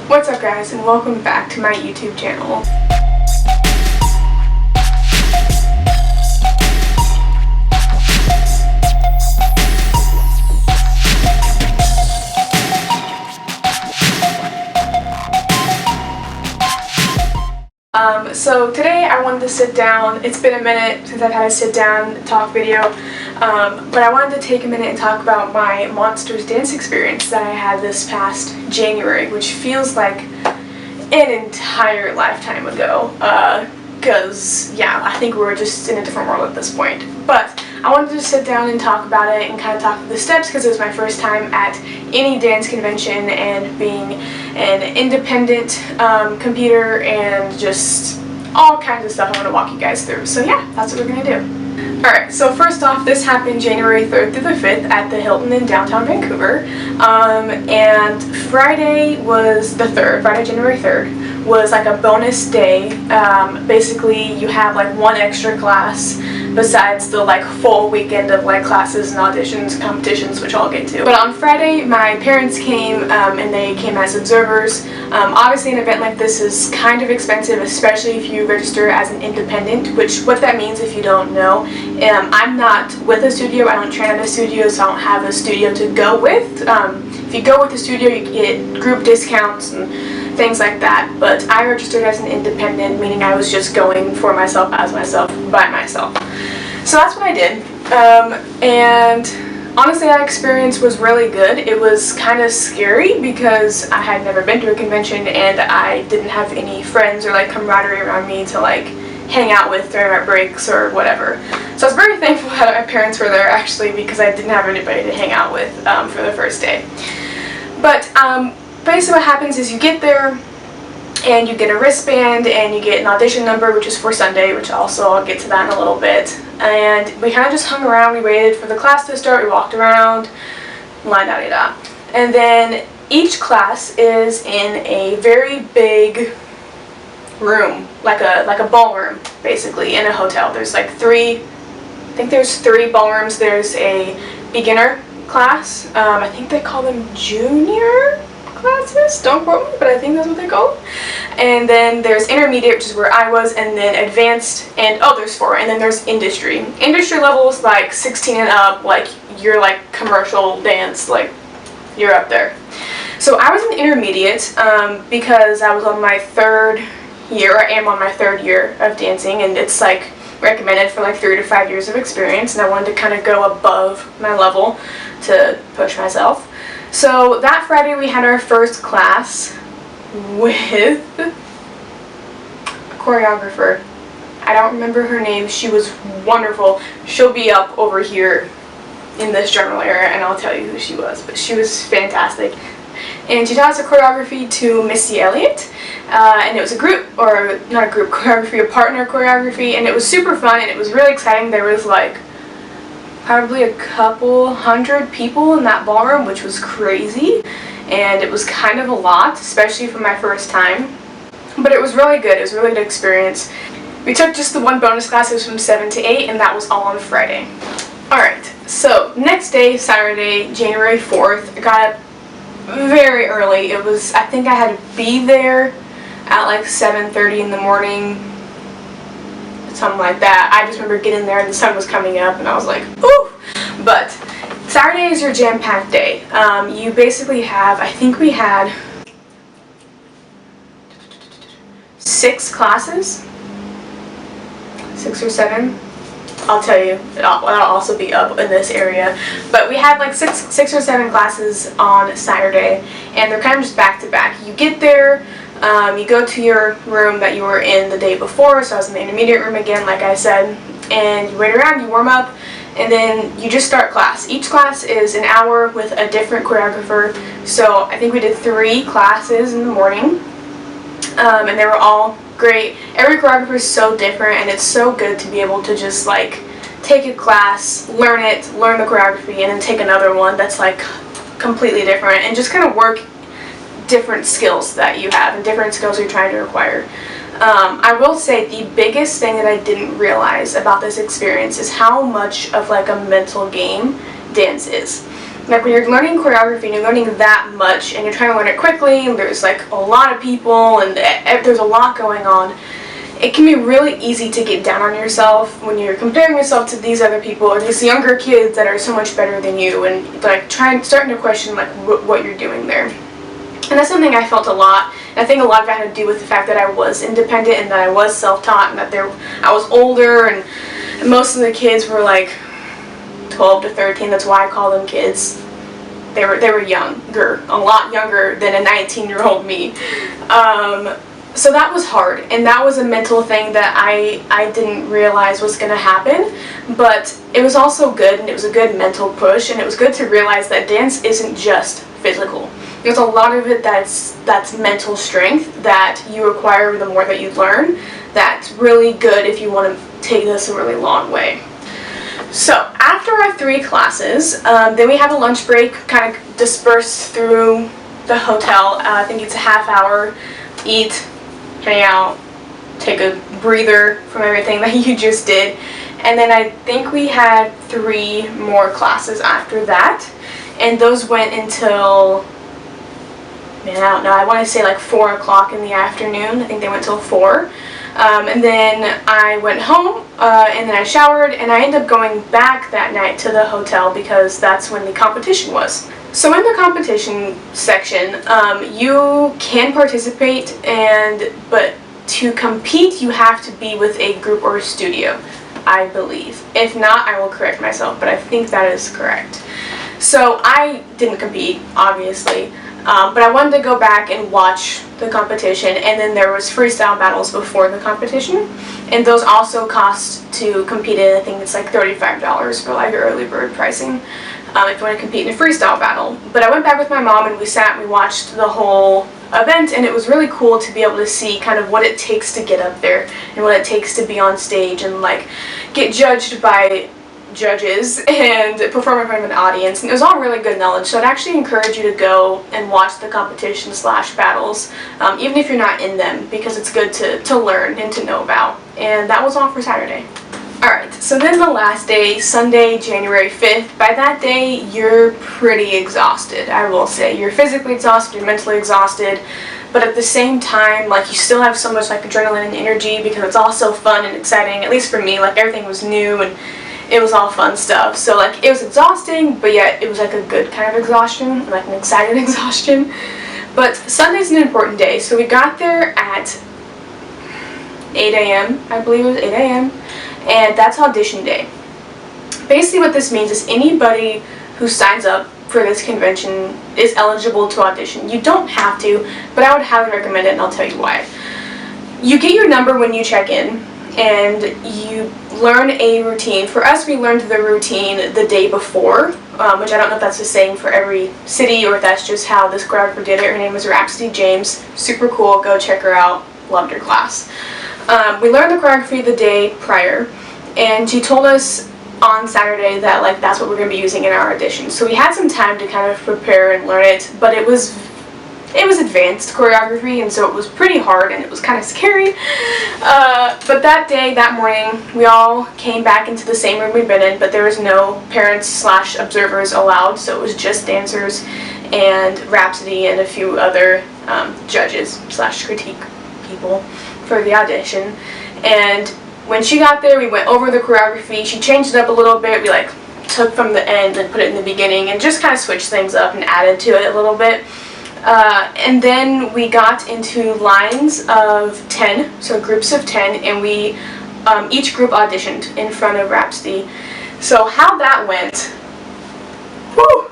What's up guys, and welcome back to my YouTube channel. So today I wanted to sit down. It's been a minute since I've had a sit down talk video, but I wanted to take a minute and talk about my Monsters dance experience that I had this past January, which feels like an entire lifetime ago, because yeah, I think we're just in a different world at this point. But I wanted to just sit down and talk about it and kind of talk through the steps, because it was my first time at any dance convention and being an independent competer and just all kinds of stuff I want to walk you guys through. So yeah, that's what we're going to do. Alright, so first off, this happened January 3rd through the 5th at the Hilton in downtown Vancouver, and Friday was the 3rd, Friday January 3rd, was like a bonus day. Basically, you have like one extra class besides the like full weekend of like classes and auditions, competitions, which I'll get to. But on Friday, my parents came and they came as observers. Obviously an event like this is kind of expensive, especially if you register as an independent, which what that means if you don't know. I'm not with a studio, I don't train at a studio, so I don't have a studio to go with. If you go with the studio, you get group discounts and things like that, but I registered as an independent, meaning I was just going for myself, as myself, by myself. So that's what I did, and honestly that experience was really good. It was kind of scary because I had never been to a convention and I didn't have any friends or like camaraderie around me to like hang out with during my breaks or whatever. So I was very thankful that my parents were there actually, because I didn't have anybody to hang out with for the first day. But basically what happens is you get there and you get a wristband and you get an audition number, which is for Sunday, which also I'll get to that in a little bit. And we kind of just hung around, we waited for the class to start, we walked around, la-da-da-da. And then each class is in a very big room, like a ballroom, basically, in a hotel. There's like I think there's three ballrooms. There's a beginner class, I think they call them junior classes, don't quote me, but I think that's what they call them. And then there's intermediate, which is where I was, and then advanced, and oh, there's four, and then there's industry. Industry level is like 16 and up, like you're like commercial dance, like you're up there. So I was in intermediate because I was on my third year, I am on my third year of dancing, and it's like recommended for like 3 to 5 years of experience, and I wanted to kind of go above my level to push myself. So that Friday we had our first class with a choreographer. I don't remember her name. She was wonderful. She'll be up over here in this general area and I'll tell you who she was, but she was fantastic. And she taught us a choreography to Missy Elliott, and it was a group, or not a group choreography, a partner choreography, and it was super fun and it was really exciting. There was like probably a couple hundred people in that ballroom, which was crazy, and it was kind of a lot, especially for my first time, but it was really good. It was a really good experience. We took just the one bonus class. It was from 7 to 8, and that was all on Friday. Alright, so next day, Saturday, January 4th, I got up very early. It was, I think I had to be there at like 7:30 in the morning, something like that. I just remember getting there and the sun was coming up and I was like, ooh! But Saturday is your jam-packed day. You basically have, I think we had 6 classes, 6 or 7. I'll tell you, that'll also be up in this area. But we had like six or 7 classes on Saturday, and they're kind of just back to back. You get there, you go to your room that you were in the day before, so I was in the intermediate room again, like I said, and you wait around, you warm up, and then you just start class. Each class is an hour with a different choreographer, so I think we did 3 classes in the morning, and they were all great. Every choreographer is so different, and it's so good to be able to just like take a class, learn the choreography, and then take another one that's like completely different, and just kind of work different skills that you have and different skills you're trying to acquire. I will say the biggest thing that I didn't realize about this experience is how much of like a mental game dance is. Like when you're learning choreography and you're learning that much and you're trying to learn it quickly and there's like a lot of people and there's a lot going on, it can be really easy to get down on yourself when you're comparing yourself to these other people or these younger kids that are so much better than you, and like starting to question like what you're doing there. And that's something I felt a lot. And I think a lot of it had to do with the fact that I was independent and that I was self-taught and that I was older, and most of the kids were like 12 to 13. That's why I call them kids. They were younger, a lot younger than a 19-year-old me. So that was hard, and that was a mental thing that I didn't realize was going to happen, but it was also good, and it was a good mental push, and it was good to realize that dance isn't just physical. There's a lot of it that's mental strength that you acquire the more that you learn. That's really good if you want to take this a really long way. So after our 3 classes, then we have a lunch break, kind of dispersed through the hotel. I think it's a half hour, eat, hang out, take a breather from everything that you just did. And then I think we had 3 more classes after that, and those went until, man, I don't know, I want to say like 4 o'clock in the afternoon. I think they went till 4. And then I went home, and then I showered, and I ended up going back that night to the hotel because that's when the competition was. So in the competition section, you can participate, but to compete you have to be with a group or a studio, I believe. If not, I will correct myself, but I think that is correct. So I didn't compete, obviously, but I wanted to go back and watch the competition, and then there was freestyle battles before the competition, and those also cost to compete in. I think it's like $35 for like early bird pricing if you want to compete in a freestyle battle. But I went back with my mom and we watched the whole event, and it was really cool to be able to see kind of what it takes to get up there and what it takes to be on stage and like get judged by judges and perform in front of an audience, and it was all really good knowledge. So I'd actually encourage you to go and watch the competition / battles, even if you're not in them, because it's good to learn and to know about. And that was all for Saturday. Alright, so then the last day, Sunday, January 5th, by that day you're pretty exhausted, I will say. You're physically exhausted, you're mentally exhausted, but at the same time, like, you still have so much like adrenaline and energy because it's all so fun and exciting. At least for me, like, everything was new and it was all fun stuff. So like, it was exhausting, but yet it was like a good kind of exhaustion, like an excited exhaustion. But Sunday's an important day, so we got there at 8 a.m. I believe it was 8 a.m. and that's audition day. Basically what this means is anybody who signs up for this convention is eligible to audition. You don't have to, but I would highly recommend it, and I'll tell you why. You get your number when you check in, and you learn a routine. For us, we learned the routine the day before, which I don't know if that's the same for every city or if that's just how this choreographer did it. Her name was Rhapsody James. Super cool. Go check her out. Loved her class. We learned the choreography the day prior, and she told us on Saturday that like that's what we're going to be using in our audition. So we had some time to kind of prepare and learn it, but it was advanced choreography, and so it was pretty hard and it was kind of scary. But that morning, we all came back into the same room we'd been in, but there was no parents / observers allowed, so it was just dancers and Rhapsody and a few other judges / critique people for the audition. And when she got there, we went over the choreography. She changed it up a little bit. We like took from the end and put it in the beginning and just kind of switched things up and added to it a little bit. And then we got into lines of 10, so groups of 10, and we each group auditioned in front of Rhapsody. So how that went, whew,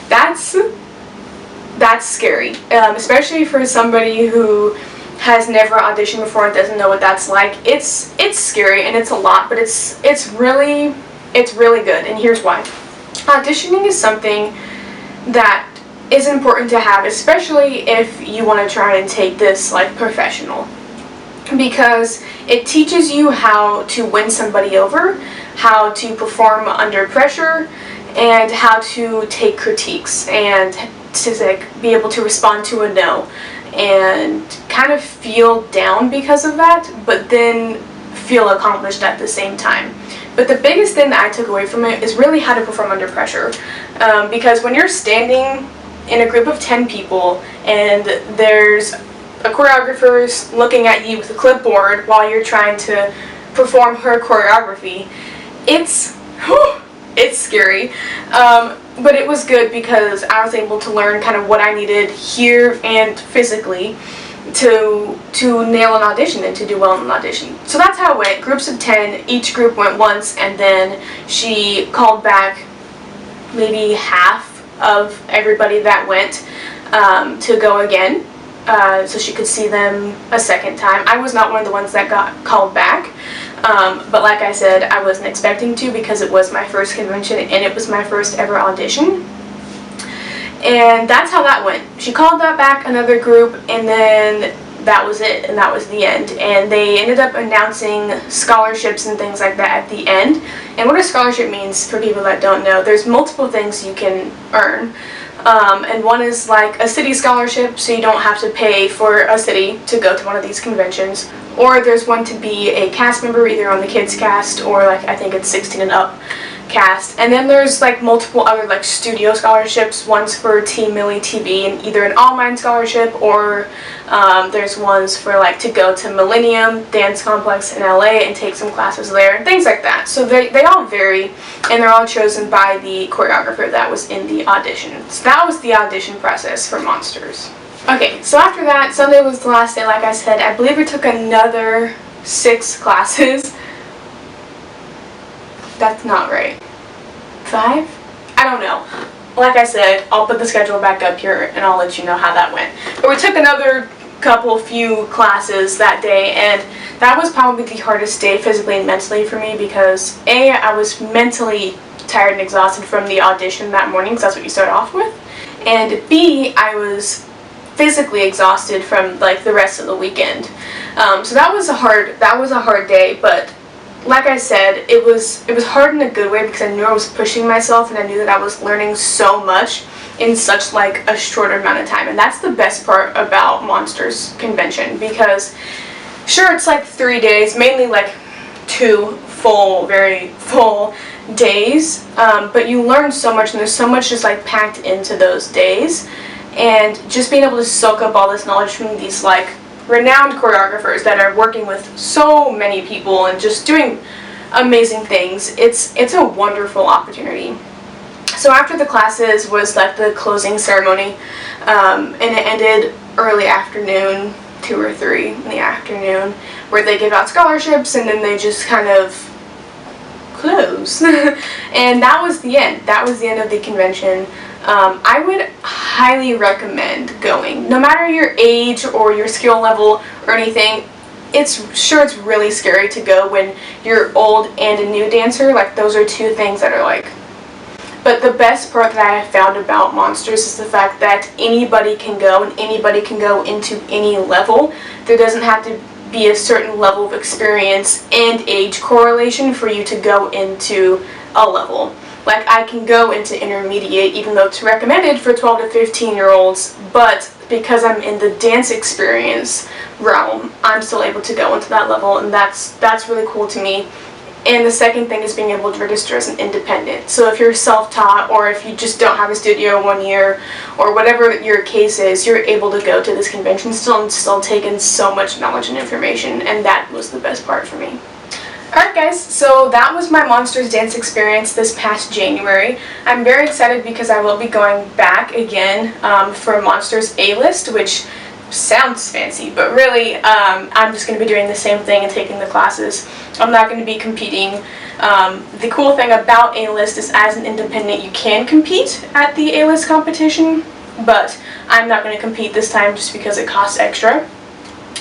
that's scary, especially for somebody who has never auditioned before and doesn't know what that's like. It's scary and it's a lot, but it's really good, and here's why. Auditioning is something that is important to have, especially if you want to try and take this like professional, because it teaches you how to win somebody over, how to perform under pressure, and how to take critiques, and to like be able to respond to a no and kind of feel down because of that, but then feel accomplished at the same time. But the biggest thing that I took away from it is really how to perform under pressure. Because when you're standing in a group of 10 people and there's a choreographer's looking at you with a clipboard while you're trying to perform her choreography, it's scary. But it was good because I was able to learn kind of what I needed here and physically to nail an audition and to do well in an audition. So that's how it went. Groups of 10, each group went once, and then she called back maybe half of everybody that went to go again, so she could see them a second time. I was not one of the ones that got called back, but like I said, I wasn't expecting to because it was my first convention and it was my first ever audition. And that's how that went. She called that back another group, and then that was it, and that was the end. And they ended up announcing scholarships and things like that at the end. And what a scholarship means, for people that don't know, there's multiple things you can earn. And one is like a city scholarship, so you don't have to pay for a city to go to one of these conventions. Or there's one to be a cast member, either on the kids cast or like I think it's 16 and up cast. And then there's like multiple other like studio scholarships. One's for Team Millie TV and either an online scholarship, or there's ones for like to go to Millennium Dance Complex in LA and take some classes there and things like that. So they all vary, and they're all chosen by the choreographer that was in the audition. So that was the audition process for Monsters. Okay, so after that, Sunday was the last day, like I said. I believe we took another 6 classes. That's not right. 5? I don't know. Like I said, I'll put the schedule back up here and I'll let you know how that went. But we took another few classes that day, and that was probably the hardest day physically and mentally for me because A, I was mentally tired and exhausted from the audition that morning, because that's what you start off with, and B, I was physically exhausted from like the rest of the weekend. So that was a hard day, but like I said, it was hard in a good way because I knew I was pushing myself and I knew that I was learning so much in such like a shorter amount of time. And that's the best part about Monsters convention, because sure, it's like 3 days, mainly like 2 very full days, but you learn so much, and there's so much just like packed into those days. And just being able to soak up all this knowledge from these like renowned choreographers that are working with so many people and just doing amazing things, it's a wonderful opportunity. So after the classes was like the closing ceremony, and it ended early afternoon, 2 or 3 in the afternoon, where they give out scholarships and then they just kind of close. And that was the end. That was the end of the convention. I would highly recommend going. No matter your age or your skill level or anything, it's really scary to go when you're old and a new dancer. Like, those are 2 things that are like... But the best part that I have found about Monsters is the fact that anybody can go, and anybody can go into any level. There doesn't have to be a certain level of experience and age correlation for you to go into a level. Like, I can go into intermediate, even though it's recommended for 12 to 15-year-olds, but because I'm in the dance experience realm, I'm still able to go into that level, and that's really cool to me. And the second thing is being able to register as an independent. So if you're self-taught, or if you just don't have a studio 1 year, or whatever your case is, you're able to go to this convention still and still take in so much knowledge and information, and that was the best part for me. Alright guys, so that was my Monsters dance experience this past January. I'm very excited because I will be going back again for Monsters A-List, which sounds fancy, but really I'm just going to be doing the same thing and taking the classes. I'm not going to be competing. The cool thing about A-List is, as an independent, you can compete at the A-List competition, but I'm not going to compete this time just because it costs extra.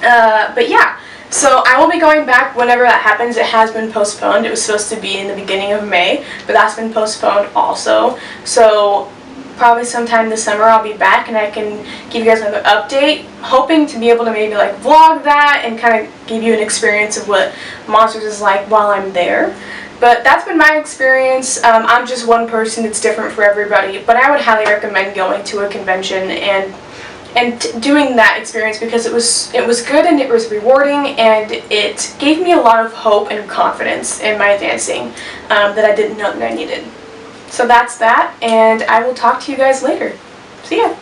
But yeah. So I will be going back whenever that happens. It has been postponed. It was supposed to be in the beginning of May, but that's been postponed also. So probably sometime this summer I'll be back and I can give you guys another update, hoping to be able to maybe like vlog that and kind of give you an experience of what Monsters is like while I'm there. But that's been my experience. I'm just one person. It's different for everybody, but I would highly recommend going to a convention and doing that experience, because it was good and it was rewarding, and it gave me a lot of hope and confidence in my dancing that I didn't know that I needed. So that's that, and I will talk to you guys later. See ya!